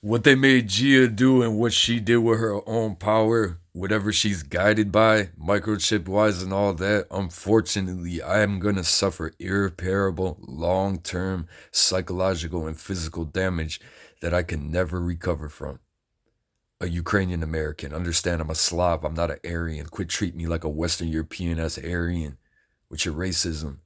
What they made Gia do and what she did with her own power, whatever she's guided by, microchip wise and all that, unfortunately, I am going to suffer irreparable, long term psychological and physical damage that I can never recover from. A Ukrainian American. Understand, I'm a Slav. I'm not an Aryan. Quit treating me like a Western European as Aryan with your racism.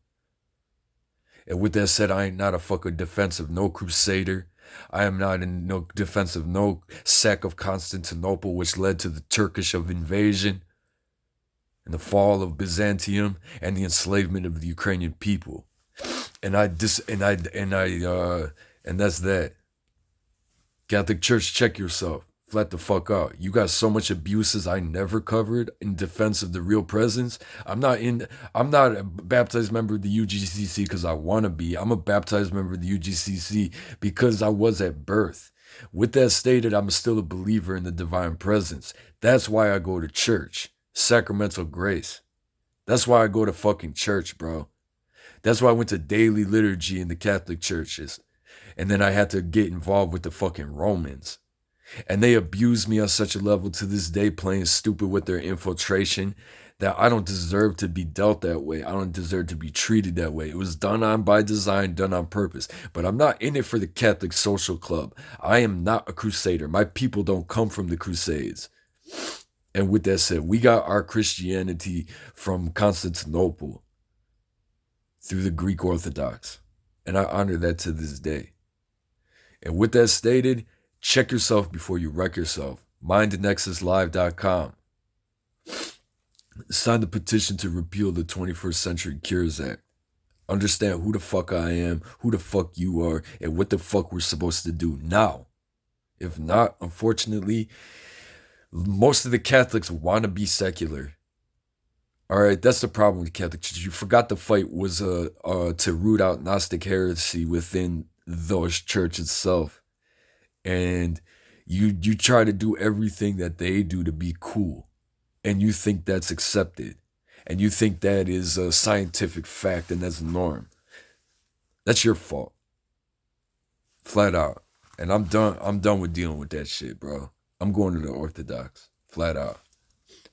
And with that said, I ain't not a fucking defensive no crusader. I am not in no defense of no sack of Constantinople, which led to the Turkish of invasion and the fall of Byzantium and the enslavement of the Ukrainian people. And that's that. Catholic Church, check yourself. Flat the fuck out. You got so much abuses I never covered in defense of the real presence. I'm not a baptized member of the UGCC because I want to be. I'm a baptized member of the UGCC because I was at birth. With that stated, I'm still a believer in the divine presence. That's why I go to church. Sacramental grace. That's why I go to fucking church, bro. That's why I went to daily liturgy in the Catholic churches. And then I had to get involved with the fucking Romans. And they abuse me on such a level to this day, playing stupid with their infiltration, that I don't deserve to be dealt that way. I don't deserve to be treated that way. It was done on by design, done on purpose. But I'm not in it for the Catholic Social Club. I am not a crusader. My people don't come from the Crusades. And with that said, we got our Christianity from Constantinople through the Greek Orthodox. And I honor that to this day. And with that stated, check yourself before you wreck yourself. MindNexusLive.com. Sign the petition to repeal the 21st Century Cures Act. Understand who the fuck I am, who the fuck you are, and what the fuck we're supposed to do now. If not, unfortunately, most of the Catholics want to be secular. All right, that's the problem with the Catholic Church. You forgot the fight was to root out Gnostic heresy within the church itself. And you try to do everything that they do to be cool, and you think that's accepted, and you think that is a scientific fact and that's a norm. That's your fault, flat out. And I'm done with dealing with that shit, bro. I'm going to the Orthodox, flat out.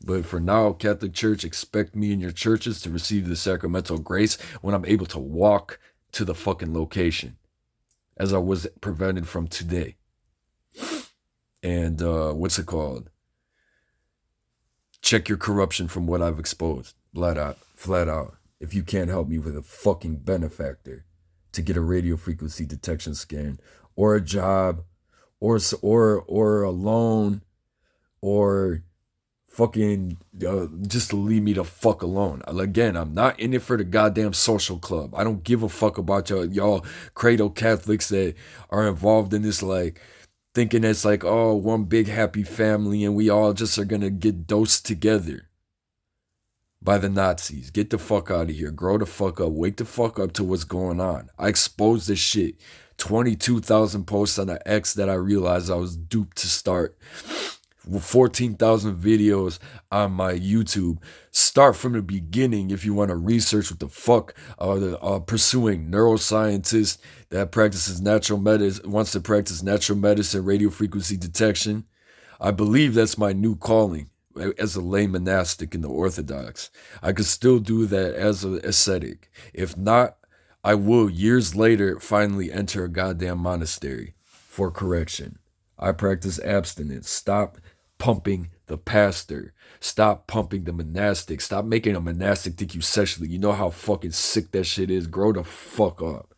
But for now, Catholic Church, expect me in your churches to receive the sacramental grace when I'm able to walk to the fucking location, as I was prevented from today. And what's it called? Check your corruption from what I've exposed. Flat out. If you can't help me with a fucking benefactor to get a radio frequency detection scan, or a job, or a loan, or fucking just to leave me the fuck alone. Again, I'm not in it for the goddamn social club. I don't give a fuck about y'all cradle Catholics that are involved in this, like, thinking it's like, oh, one big happy family and we all just are gonna get dosed together by the Nazis. Get the fuck out of here. Grow the fuck up. Wake the fuck up to what's going on. I exposed this shit. 22,000 posts on the X that I realized I was duped to start. 14,000 videos on my YouTube. Start from the beginning if you want to research what the fuck pursuing neuroscientist that practices natural medicine, wants to practice natural medicine, radio frequency detection. I believe that's my new calling as a lay monastic in the Orthodox. I could still do that as an ascetic. If not, I will years later finally enter a goddamn monastery for correction. I practice abstinence. Stop pumping the pastor. Stop pumping the monastic. Stop making a monastic think you sexually. You know how fucking sick that shit is. Grow the fuck up.